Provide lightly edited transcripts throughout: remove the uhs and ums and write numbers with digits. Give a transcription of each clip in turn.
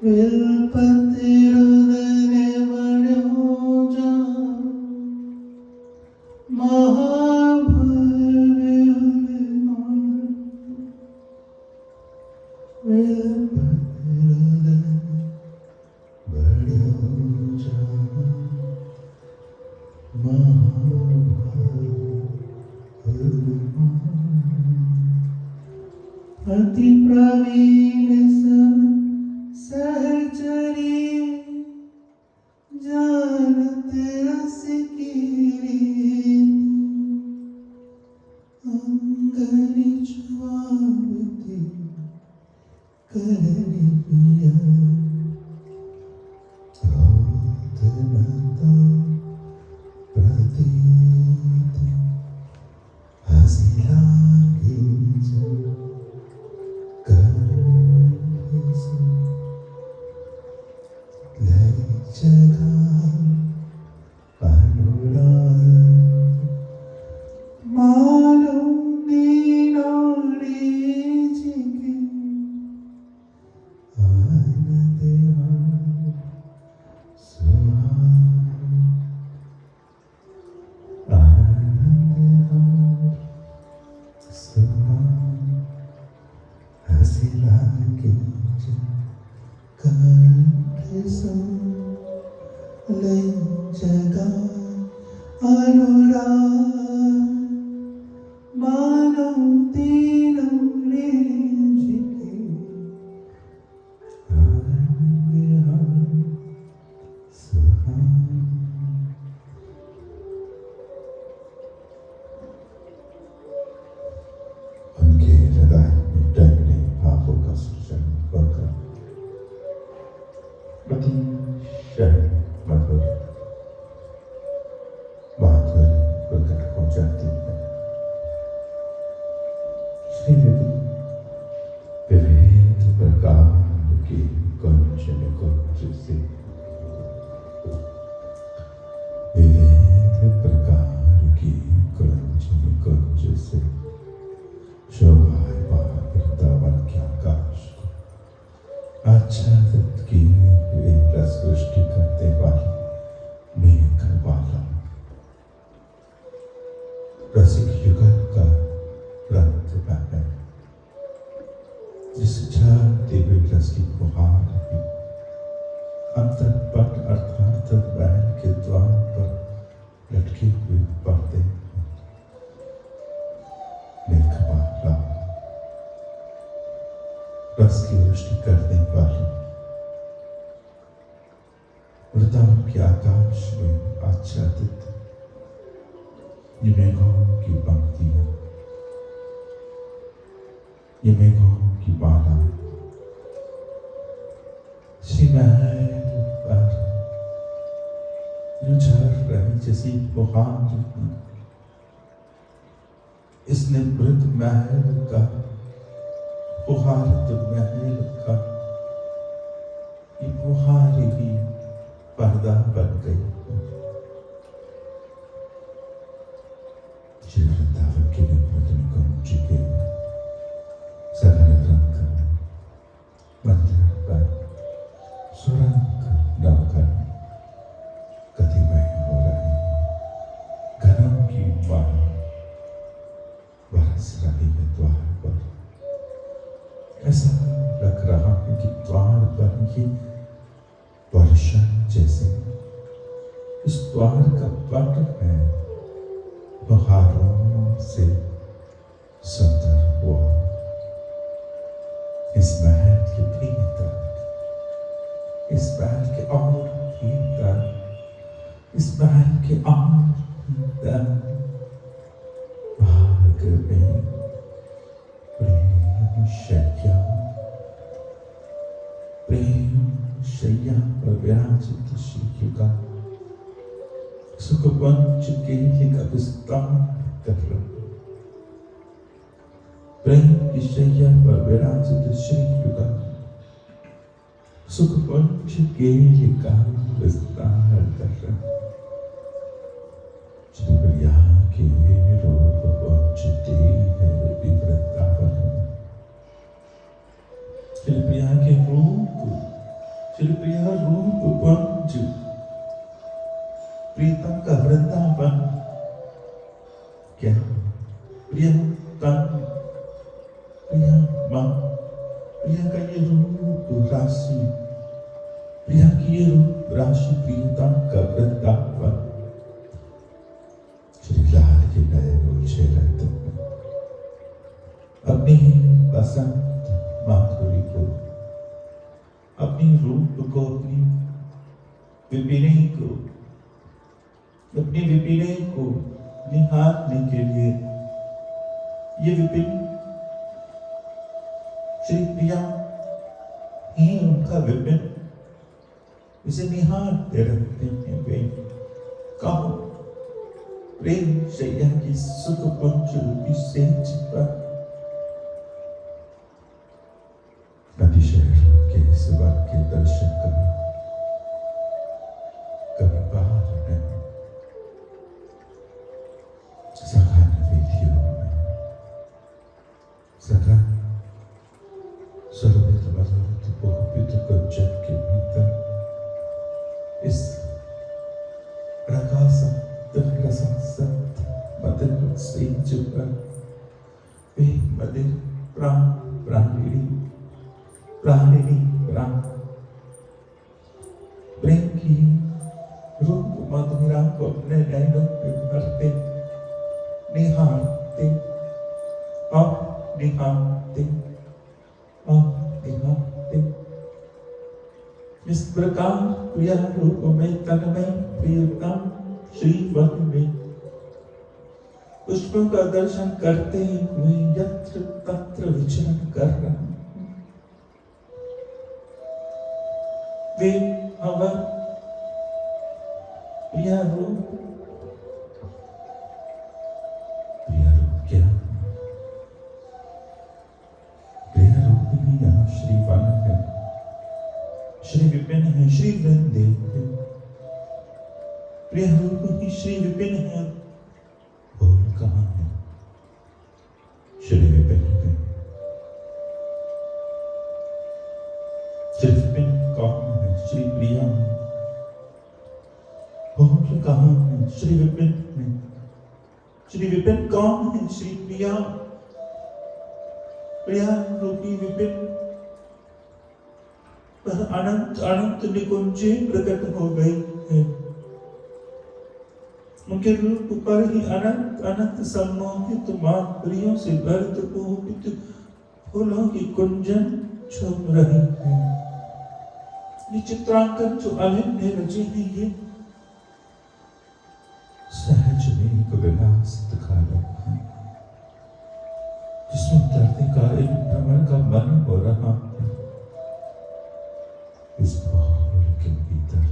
विलपति हृदय बड़ो जा अति प्रवीण सब सहचरी जानत रस की अंगनि छुआवती करनी पिया धनता प्रतीत हसी लागी जगा अनुराग मानव तीनों ने जिके उनके हृदय में डरने भावों का सृजन होकर अतिशय मधुर माधुर्य प्रकट हो जाती है। श्री विविध प्रकार की कुंज निकुंज से विविध प्रकार की कुंज निकुंज से शोभायमान वृंदावन के आकाश को आच्छादित की हुई रस वृष्टि करते वाली मेघमाला रसिक युगल का रंग है जिस दिव्य रस की फुहार भी अंतरपट अर्थात बैल के द्वार पर लटके हुए पर्दे मेघमाला रस की वृष्टि करने वाली वृंदावन के आकाश में आच्छादित ये मेघों की पंक्तियां, ये मेघों की माला श्री महल पर जो झर रही जैसी फुहार इसने मृत महल का फुहारत महल का ये फुहार ही पर्दा बन गई। श्री वृंदावन के निर्मल कुंज के सघन रंग मंदिर पर सुरंग नवघन गतिमय हो रहे घनों की माला बरस रही है द्वार पर। ऐसा लग रहा है कि द्वार पर ही वर्षा जैसे इस द्वार का पट है बहारों से सुंदर हुआ। इस महल के भीतर, इस महल के और भीतर, इस महल के और भीतर भाग में प्रेम शैया पर विराजित श्री का सुख पंच के का विस्तार कर रहा। प्रेम की शैया पर विराजित श्री का सुख पंच के का विस्तार कर रहा। श्री प्रिया के रूप पंचते है वृंदावन। श्री प्रिया के रूप श्री प्रिया रूप पुंज, प्रीतम का वृंदावन, क्या प्रियतम, प्रिया मां, प्रिया का ये रूप राशि, प्रिया की ये रूप राशि, प्रियतम का वृंदावन। श्री लाल के नए उलझे रहते हैं अपनी बसंत माधुरी को, अपनी रूप को, अपनी विपिनी को, अपनी विपिनी को निहारने के लिए ये विपिन श्री प्रिया ही उनका विपिन इसे निहारते रहते हैं। वे कहो प्रेम शैया की सुख पुंज रूपी सेज पर अतिशय के सिवा के दर्शन करो, कभी बाहर नहीं सघन वीथियों में, सघन सर्वित मधुरित बहुविध कुंजन के भीतर इस प्रकाशत रसंसत मदिर सेज पर वे मदिर प्राण प्राणिणी प्राणिनी प्राण प्रेम की रूप मधुरा को अपने नैनों में भरते, निहारते और निहारते और निहारते। इस प्रकार प्रिया रूप में तन्मय प्रियतम श्री वन में पुष्पों का दर्शन करते हुए यत्र तत्र विचरण कर रहे हैं। वे अवर प्रिया रूप क्या? प्रिया रूप ही यहाँ श्री वन है, श्री विपिन है, श्री वृंदे है। प्रिया रूप ही श्री विपिन है। बोल कहाँ है? श्री विपिन है। श्री विपिन कौन है? श्री प्रिया। बोल कहाँ है? श्री विपिन है। श्री विपिन कौन है? श्री प्रिया। प्रिया रूपी विपिन पर अनंत अनंत निकुंजे प्रकट हो गई है। उनके रूप पर ही अनंत अनंत सम्मोहित माधुर्यों से भरित पूजित फूलों की कुंजन झूम रही है। ये चित्रांकन जो अलिन ने रचे हैं, ये सहज में एक विलास दिखा रहा है, जिसमें उतरने का एक भ्रमण का मन हो रहा है। इस बाहुल के भीतर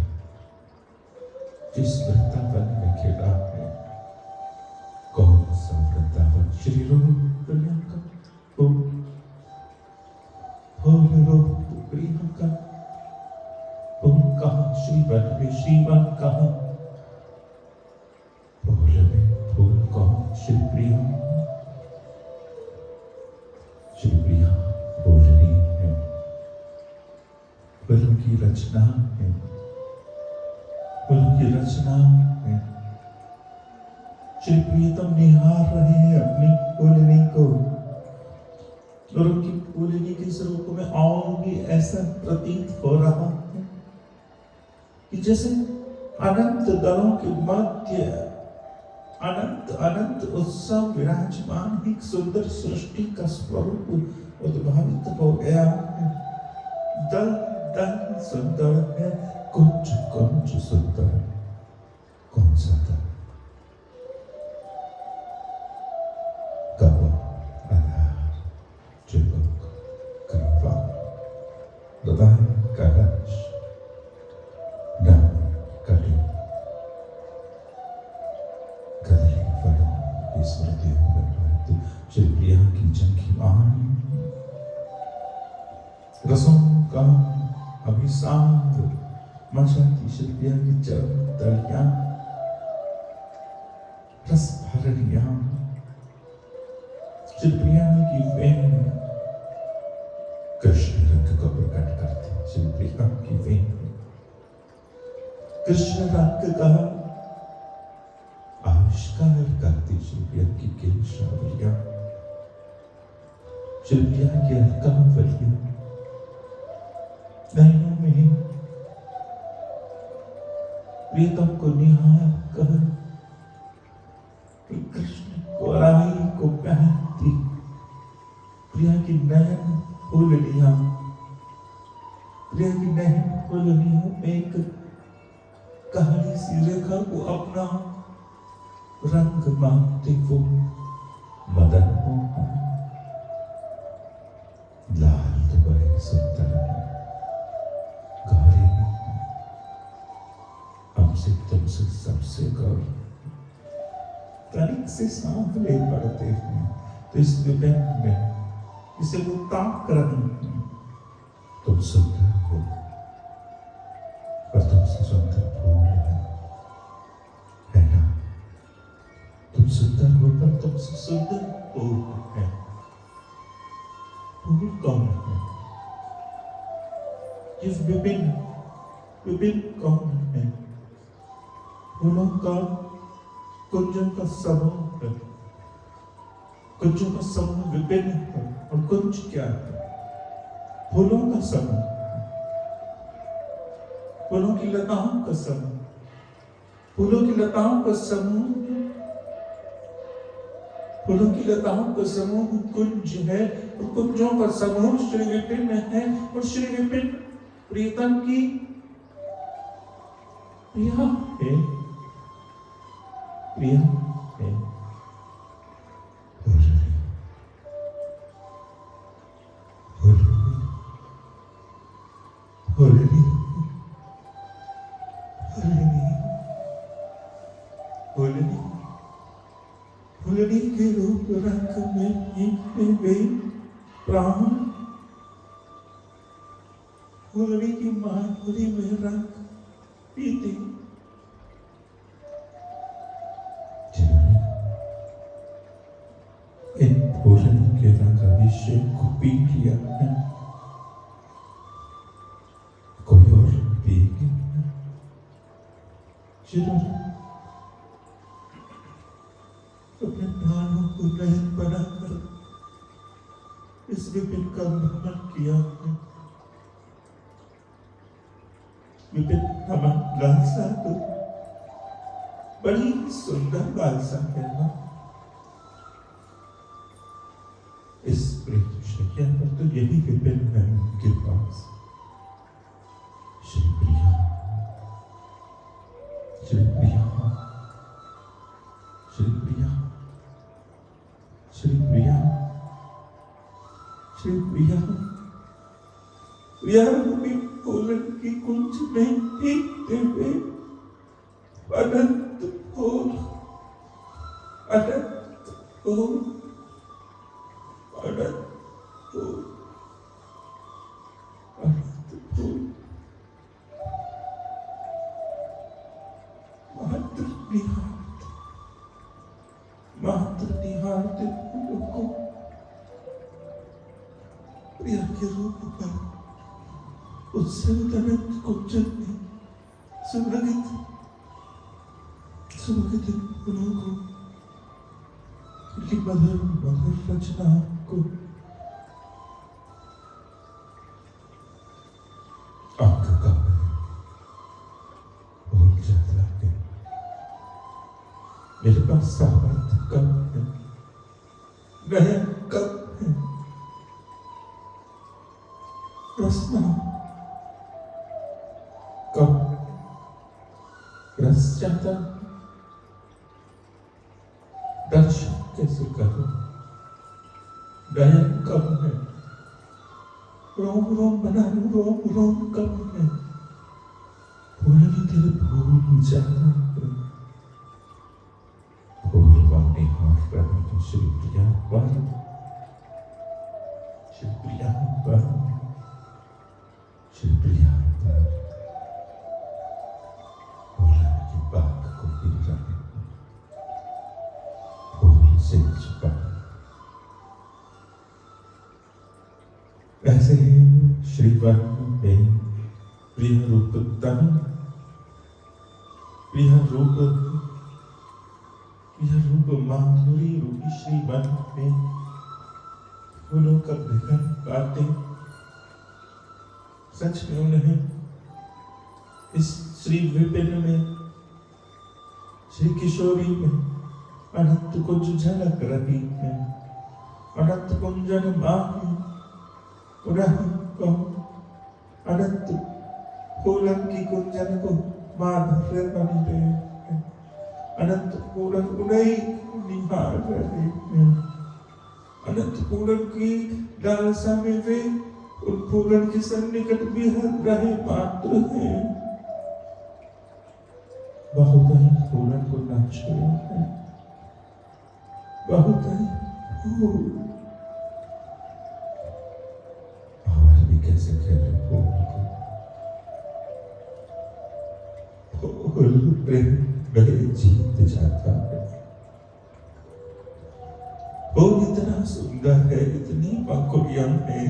जिस वृंदावन में खिला है, कौन सा वृंदावन? श्री रूप प्रियंका हो रूप प्रियंका फूल कहाँ? श्रीवन में श्रीवन कहाँ? फूल में फूल कौन? श्री प्रिया। श्री प्रिया बोल रही है, फूलों की रचना है, फूलों की रचना है। श्री प्रियतम निहार रहे हैं अपनी फूलनी को, और उनकी फूलनी के स्वरूप में और भी ऐसा प्रतीत हो रहा है कि जैसे अनंत दलों के मध्य अनंत अनंत उत्सव विराजमान एक सुंदर सृष्टि का स्वरूप उद्भावित हो गया है। दल दल सुंदर है, कुंज कुंज सुंदर। कौन सा दल? कब आधार चिपक कृपा हृदय कलश नम कटी कदली फलों की स्मृति में श्री प्रिया की झंकी वाणी रसों का अभिसांग मचाती श्री प्रिया की चरण तलियां रस भरनियां श्री प्रिया की वेन कृष्ण रंग को प्रकट करते। श्री प्रिया की वेन कृष्ण रंग का आविष्कार करती श्री प्रिया की केशावलियां, श्री प्रिया की अलकावलियां नैनों में प्रियतम को निहार कर कृष्ण कोराई को पहनती प्रिया की नयन फूलनियां, प्रिया की नयन फूलनियों में एक कहानी सी रेखा को अपना रंग मांगते वो मदन मोहन। लाल तो बड़े सुंदर है, गौरी हमसे तुमसे सबसे गौरी, तनिक से सांवले पड़ते हैं तो इस विभिन्न में इसे वो ताक रही है। तुम सुंदर हो और तुमसे सुंदर फूल है ना, तुम सुंदर हो पर तुमसे सुंदर फूल है। फूल कौन है? ये विभिन्न विभिन्न कौन है? फूलों का कुंजों का समूह है, कुंजों का समूह विभिन्न है। और कुंज क्या है? फूलों का समूह, फूलों की लताओं का समूह, फूलों की लताओं का समूह, फूलों की लताओं का समूह कुंज है। और कुंजों का समूह श्री विपिन है। और श्री विपिन प्रीतम की प्रिया है, प्रिया है। फुलनी के रूप रंग में गई प्राण, फुलनी की माधुरी में रंग पीती। इन फुलनी के रंग अभिषेक को पी लिया है, कोई और पिएगी जिन्होंने अपने प्राणों को नयन बनाकर इस विपिन का भ्रमण किया है। विपिन हमारा लालसा तो बड़ी सुंदर लालसा है ना। इस प्रेम शैया पर तो यही विपिन है उनके पास। श्री प्रिया, श्री प्रिया, श्री प्रिया, श्री प्रिया, श्री प्रिया, प्रिया रूपी फूलन की कुंज में भीगते हुए अनंत फूल, अनंत फूल, अनंत फूल, अनंत फूल, मात्र निहारते, मात्र निहारते फूलों को प्रिया के रूप पर उससे अनंत कुंजन में सुमरगित फूलों को, उनकी मधुर मधुर रचना को आंख का भूल जाता है। मेरे पास सामर्थ्य कम है, नयन कम है, रसना कम, रस चाहता दर्शन कैसे करूं? नयन कम है, रोम रोम बना लूं, रोम रोम कम है, फूलनी तेरे भूल जाना है। फूलवानी हाथ रहे श्री प्रिया पर, श्री प्रिया पर, श्री प्रिया पर फूलन की बाग को पी रहे हैं, फूल से छुपा। ऐसे ही श्रीवन में प्रिय रूप तन प्रिय रूप माधुरी रूपी श्री मन में फूलों का भिखन काटे। सच में उन्हें इस श्री विपिन में, श्री किशोरी में अनंत कुंज झलक रही है। अनंत कुंजन माही पुनः कहो, अनंत फूलन की कुंजन को माधुर्य बनी रहे हैं। अनंत फूलन उन्हें निहार रहे हैं। अनंत फूलन की लालसा में वे उन फूलन के सन्निकट विहर रहे मात्र हैं। बहुत ही फूलन को नाच रहे हैं, बहुत ही फूल। आवाज भी कैसे खेले फूल को, फूल प्रेम गले जीत जाता है। फूल इतना सुंदर है, इतनी पंखुड़ियां हैं,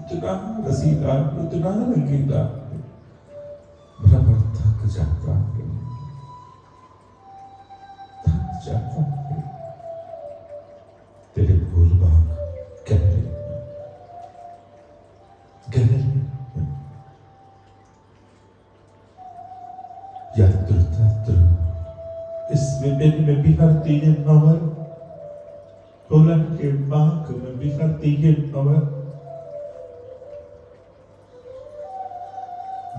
इतना रसीला, इतना रंगीला है, भ्रमर थक जाता है, थक जाता है। तेरे फूल बाग गहरे गहरे यत्र तत्र इस विपिन में बिखरती है भंवर, फूलन के बाग में बिखरती है भंवर।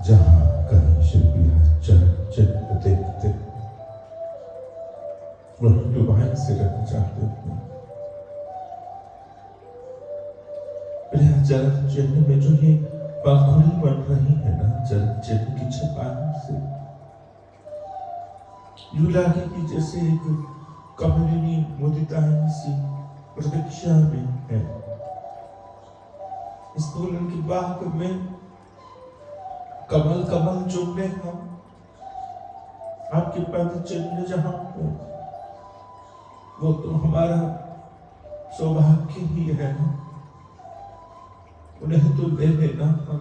जहां कहीं शिल्पियां चित्र देखते वही डुबाई से रख जाते हैं। जल चिन्ह में जो ये पंखुड़ी बन रही है ना, जल चिन्ह की छपाई से यूं लागे कि जैसे एक कमलिनी मुदिताएं सी प्रतीक्षा में है। इस फूलन की बाग में कमल कमल चुनने हम, आपके पद चिन्ह जहां हो वो तो हमारा सौभाग्य ही है ना, उन्हें तो ले लेना हम।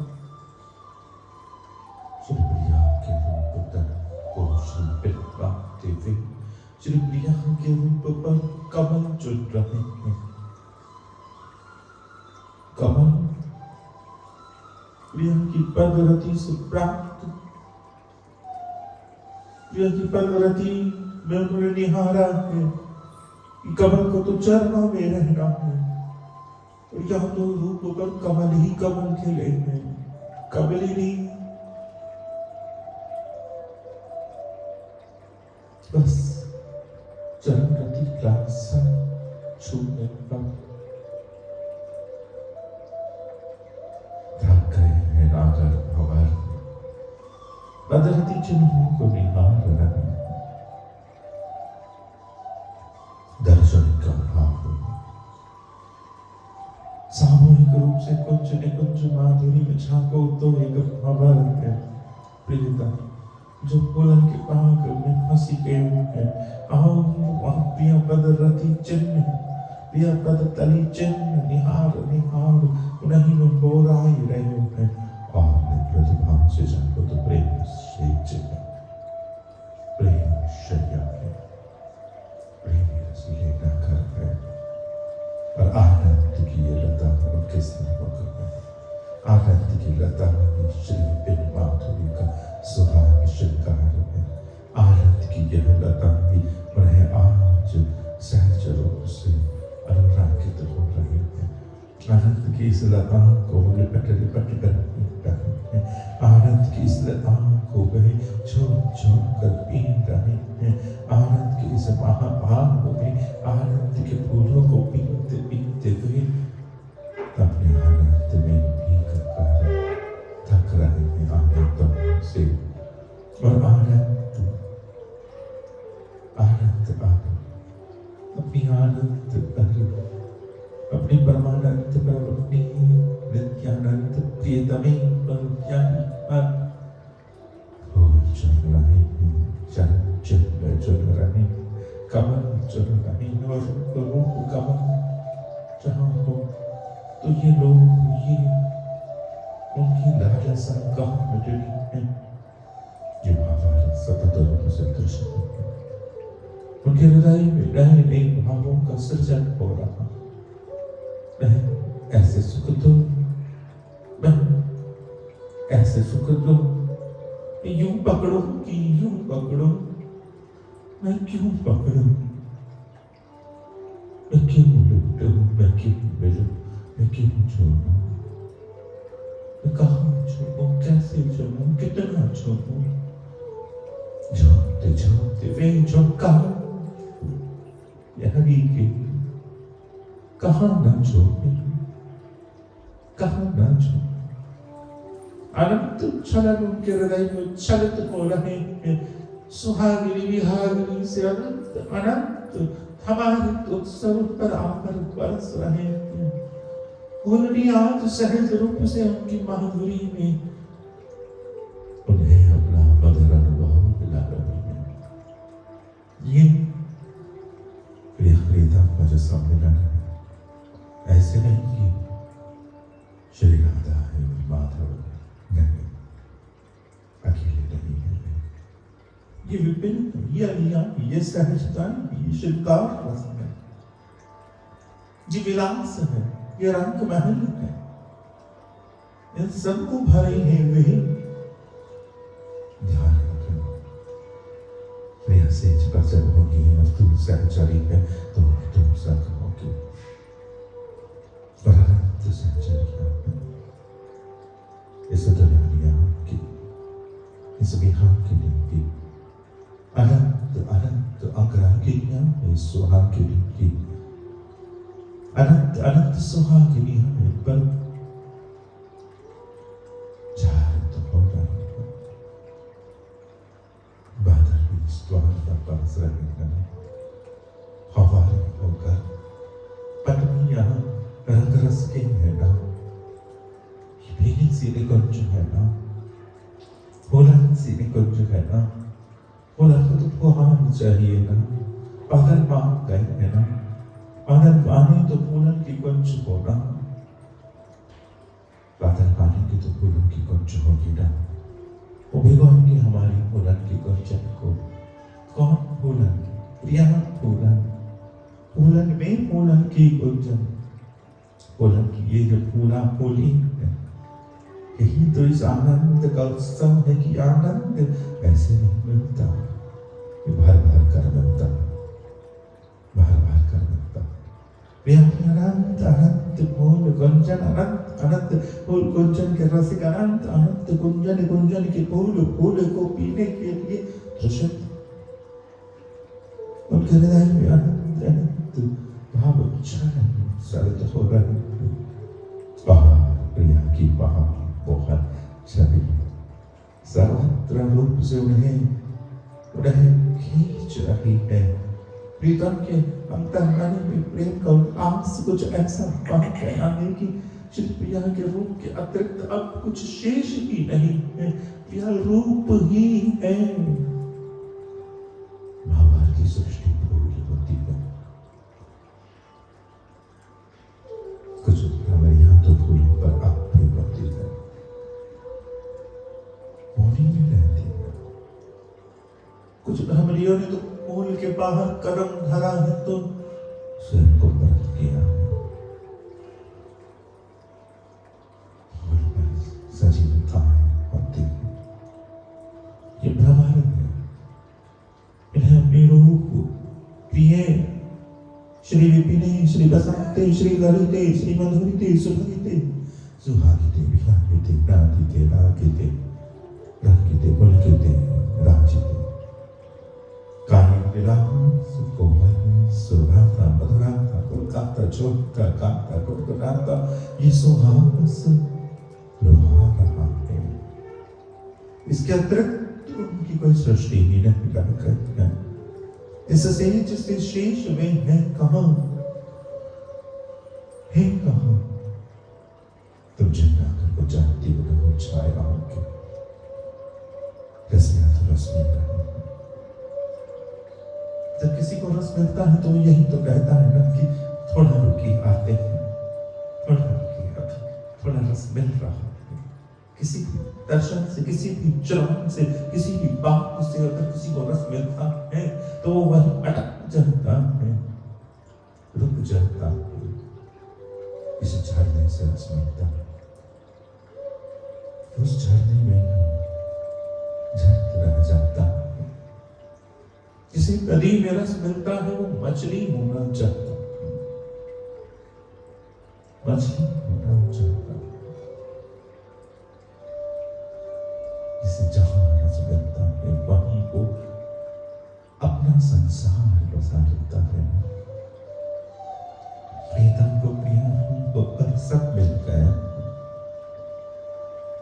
श्री प्रिया के रूप तक को श्री पिता देवी, श्री प्रिया के रूप पर कमल चुन रहे हैं। कमल प्रिया की पदरति से प्राप्त, प्रिया की पदरति में उन्होंने निहारा है कि कमल को तो चरणों में रहना है, और यह तो रूप पर कमल ही कमल खिले हैं, कमलिनी। बस चरण रति लालसा छूने पर थक गए हैं नागर भंवर, बदलती चिन्हों को निहार रहे हैं। दर्शन का भाव सामूहिक रूप से कुंज निकुंज माधुरी में झांको तो एक भंवर है प्रियता, जो फूलन के बाग में फंसी गए हैं। आओ वहां प्रिय पद रति चिन्ह, प्रिय पद तली चिन्ह निहार निहार उन्हीं में बोराई रहे हैं। और प्रतिभा से जाको तो प्रेम से चिन्ह, प्रेम शैया है, प्रेम रसीले न कर है, और आनंद की ये लता उनके सिरों में, आनंद की लता में श्री पिन माधुरी का सुहाग श्रृंगार है। आनंद की यह लता भी उन्हें आज सहज रूप से अनुरागित हो रही है। आनंद की इस लता को लिपट लिपट कर पी रहे हैं। आनंद की इस लता को वह झूम झूम कर पी रहे हैं। आनंद के इस महाभाव में आनंद के फूलों को पीते पीते हुए अपने आनंद में भीग कर थक रहे हैं आनंदों से। और आनंद आनंद अपनी आनंद पर, अपनी परमानंद पर, अपनी नित्यानंद प्रियतमे पर फूल चुन रहे हैं, चल चुन रहे, कमल चुन रहे, और रूप कमल जहाँ हो तो ये लोग ये उनकी लालसा कहाँ मिटनी है। ये भावार्थ सतत रूप से दृश्य उनके हृदय में नए नए भावों का सृजन हो रहा। मैं ऐसे सुख दूं, मैं ऐसे सुख दूं, यूं पकड़ो कि यूं पकड़ो, मैं क्यों पकड़ूं, मैं क्यों लुटूं, मैं क्यों मिलूं, मैं क्यों छोड़ूं, मैं कहाँ छोड़ूं, कैसे छोड़ूं, कितना छोड़ूं, झोंकते झोंकते वे झोंका यही के कहाँ ना छोड़े, कहाँ ना छोड़े। अनंत छलन उनके हृदय में छलित हो रहे हैं। सुहागिनी विहागिनी से अनंत अनंत हमारे उत्सव पर आकर बरस रहे हैं। उन्होंने आज सहज रूप से उनकी माधुरी में उन्हें अपना मधुर अनुभव दिला रहे हैं। ये प्रियता का जो सम्मेलन है, ऐसे नहीं कि श्री राधा है माधव नहीं, अकेले नहीं है। ये विभिन्न, ये अलियां, ये सहजता, ये श्रृंगार रस है, ये विलास है, ये रंग महल है, इन सबको भरे हैं वे। ध्यान रखें, प्रिय सेज पर जब होगी तुम सहचरी है तो तुम सख होगी। अनंत सहचरियां इस दुनिया की, इस विहार की नीति, अनंत अनंत अग्राहियां इस सुहागिनी की, अनंत अनंत सुहागिनियां इन पर जागृत हो रही है। बादल भी इस द्वार पर बरस रहे हैं, हवाएं होकर पटनियां रंग रस के है ना, भीनी सी निकुंज है ना, फूलन सी निकुंज है ना, फूलन को तो फुहार चाहिए ना, पागल मांग गए है ना, पागल पानी तो फूलन की कुंज होना, पागल पानी की तो फूलन की कुंज होगी ना। वो भिगोएंगे हमारी फूलन की कुंजन को। कौन फूलन? प्रिया फूलन, फूलन में फूलन की कुंजन, फूलन की ये जो फूला फूली है, यही तो इस आनंद का उत्सव है कि आनंद ऐसे नहीं मिलता, ये भर भर कर मिलता, भर भर कर मिलता। अनंत अनंत फूल गुंजन, अनंत अनंत फूल गुंजन के रसिक, अनंत अनंत गुंजन गुंजन के फूल फूल को पीने के लिए तृषित। उनके हृदय में अनंत अनंत भाव छलन सरित हो रहे हैं। पहाड़ प्रिया की पहाड़ बहुत छवि सर्वत्र रूप से उन्हें खींच रही है। प्रीतम के अंतर्मन में प्रेम का उल्लास कुछ ऐसा कहना है कि श्री प्रिया के रूप के अतिरिक्त अब कुछ शेष ही नहीं है, प्रिया रूप ही है। भावार्थ की सृष्टि पूरी होती है, कुछ भ्रमरियां तो फूलों पर अब भी होती है, होनी में रहती है। कुछ भ्रमरियों ने तो फूल के बाहर करम धरा है तो स्वयं को व्रत किया है। फूल पर सजीवताएं होती है, ये भ्रमर है। इन्हें अपनी रूप प्रिय श्री विपिने, श्री बसंते, श्री ललिते, श्री मधुरिते, सुभगिते, सुहागिते, विहागिते, नादिते, रागिते, रागिते, पुलकिते, राजिते, कोमल सुहाता मधुराता पुलकाता झोंका कांता कुटकुटाता, ये सुहास लुभा रहा है। इसके अतिरिक्त उनकी कोई सृष्टि ही नहीं रह गई है। इससे जिससे शेष वे हैं कहाँ, है कहाँ? तुम जिन्ना को जानती हो तो वो छायाओं के रस्मियां तो रस्मी रही। जब किसी को रस मिलता है तो यही तो कहता है ना कि थोड़ा रुकी आते हैं, थोड़ा रुकी अभी, थोड़ा रस मिल रहा है। किसी भी दर्शन से, किसी भी चरण से, किसी भी बात से अगर किसी को रस मिलता है तो वो वह अटक जाता है, रुक जाता है। इसे झरने से रस मिलता है, उस झरने में झरत रह जाता है। जिसे नदी में रस मिलता है वो मछली होना चाहता है, मछली होना चाहता है। जिसे जहां रस मिलता है वहीं को अपना संसार बसा लेता है। प्रीतम को प्रिया को पर सब मिल गया,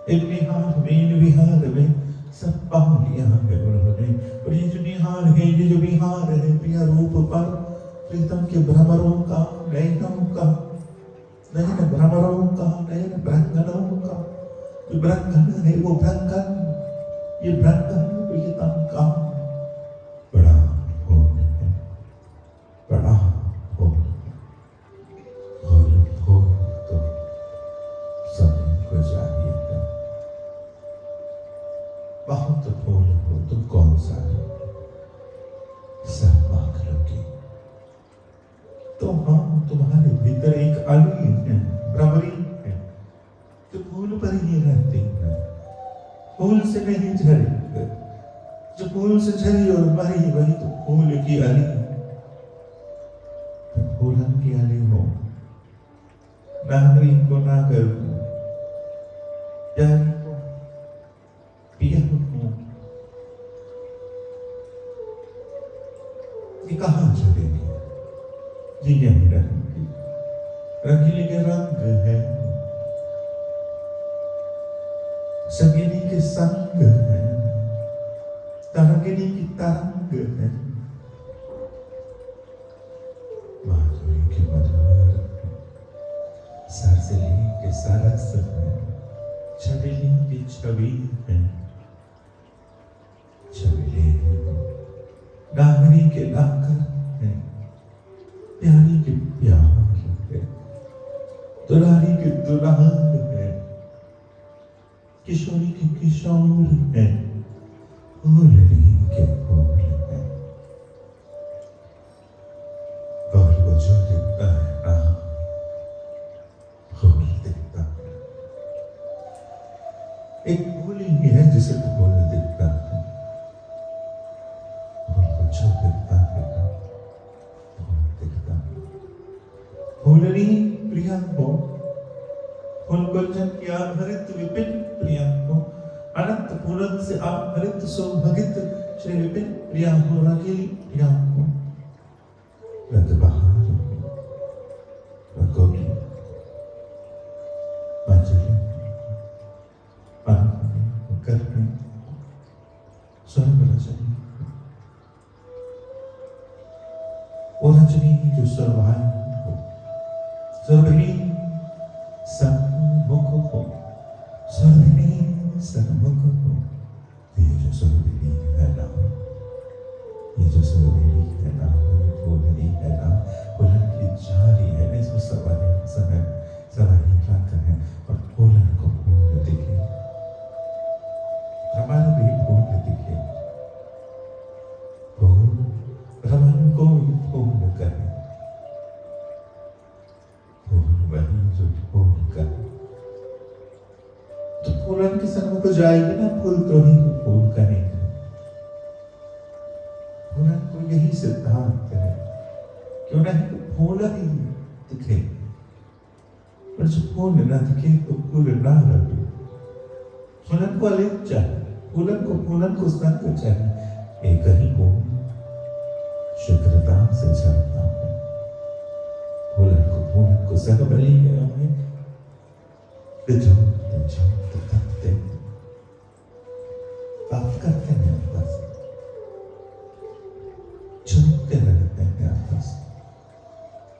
इन निहार में, इन विहार में सब पा लिया है उन्होंने। और ये जो निहार है, ये जो विहार है प्रिया रूप पर प्रीतम के भ्रमरों का, नयनों का, नयन भ्रमरों का, नयन भ्रंगनों का, जो भ्रंगन है वो भ्रंगन, ये भ्रंगन प्रीतम का बड़ा भोल है, बड़ा भोल। भोल भोल तो सभी को चाहिए, बहुत भोल हो तो कौन सा है, सब मांग लोगे तो हाँ, तुम्हारे भीतर एक अली है, भ्रमरी है, जो फूल पर ही रहती है, फूल से नहीं झरी, जो फूल से झरी और मरी वही तो फूल की अली। फूलन की अली हो, नागरी को नागर हो, प्यारी को पिया हो, ये कहाँ चलेगी? ये यही रहेंगी। रंगीली के रंग है, संगिनी के संग है, तरंगिनी की तरंग है, माधुरी के मधुर, सरसली के सरस है, छबिली की छवि है, छबिले नागरी के नागर है, प्यारी के प्यार है, दुलारी के दुलार है, किशोरी के किशोर है, फूलनी के फूल है। फूल को जो दिखता है ना, फूल दिखता है। एक फूल ही है जिसे फूल दिखता है, फूल को जो दिखता है ना, फूल दिखता है। फूलनी प्रिया हो, फूल गुंजन की आभरित विपिन प्रिया हो, अनंत फूलन से आभरित सौभगित श्री विपिन प्रिया हो, रंगीली प्रिया हो, रंगबहार हो, रंगोली, मंजरी, अनमनी, करनी, स्वर्ग रजनी, वो रजनी जो सर्वायन हो, सर्वनी सम्मुख हो, सर्वनी सम्मुख हो। ये जो सर्वनी है ना, ये जो सर्वनी है ना, फूलनी है ना, फूलन की झाड़ी है ना, इसमें सवारी समय सवारी लाकर है और फूलन को फूल दिखे, रमन भी फूल दिखे, फूल रमन को भी फूल करे, फूल वही जो फूल करे। तो फूलन के सन्मुख जाएगी ना, फूल तो ही फूल करेंगे। फूलन को यही सिद्धांत है, क्यों नहीं तो फूल ही दिखे, पर जो फूल ना दिखे तो फूल ना लगे। फूलन को अलग चाहिए, फूलन को संग चाहिए। एक ही फूल शीघ्रता से झड़ता है, फूलन को संग बली गया है, तकते बात करते हैं आपस, चुनते रहते हैं आपस,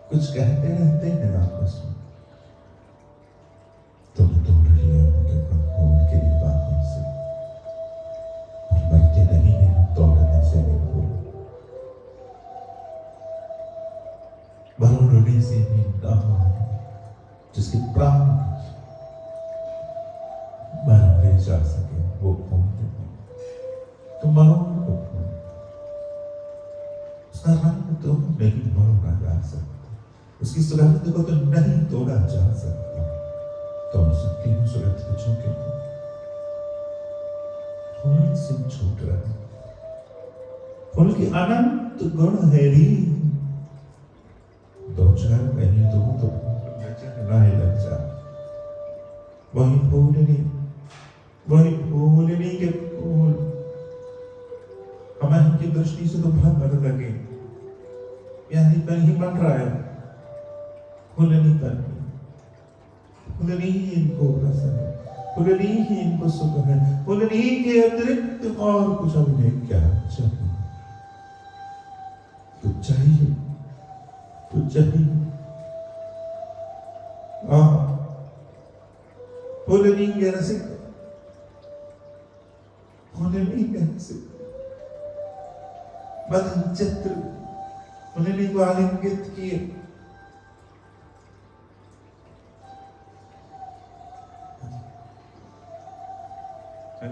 कुछ कहते रहते हैं आपस में। तुम तोड़ लिए होंगे उनके लिए बातों से, और मरते नहीं हैं तोड़ने से भी, मरोड़ने से भी ना, जिसके प्राण मर जा सके वो खून तो मरोड़ को खून, उसका रंग तो नहीं मरोड़ा जा सकता, उसकी सुगंध को तो नहीं तोड़ा जा सकता। तो सकती हूँ सुगंध को छू के फूल से छूट रहा, फूल की अनंत गुण है री, दो चार महीने तो नजर लग जा, वही फूलनी के फूल हमारी की दृष्टि से तो भ्रम लगे, यानी पर ही बन रहा है फूलनी पर, फूलनी ही इनको रसन है, फूलनी ही इनको सुख है, फूलनी के अतिरिक्त और कुछ हमने क्या चाहिए, कुछ चाहिए, कुछ चाहिए। फूलनी के रसिक, फूलनी के रसिक बदन चित्र फूलनी को आलिंगित किए, है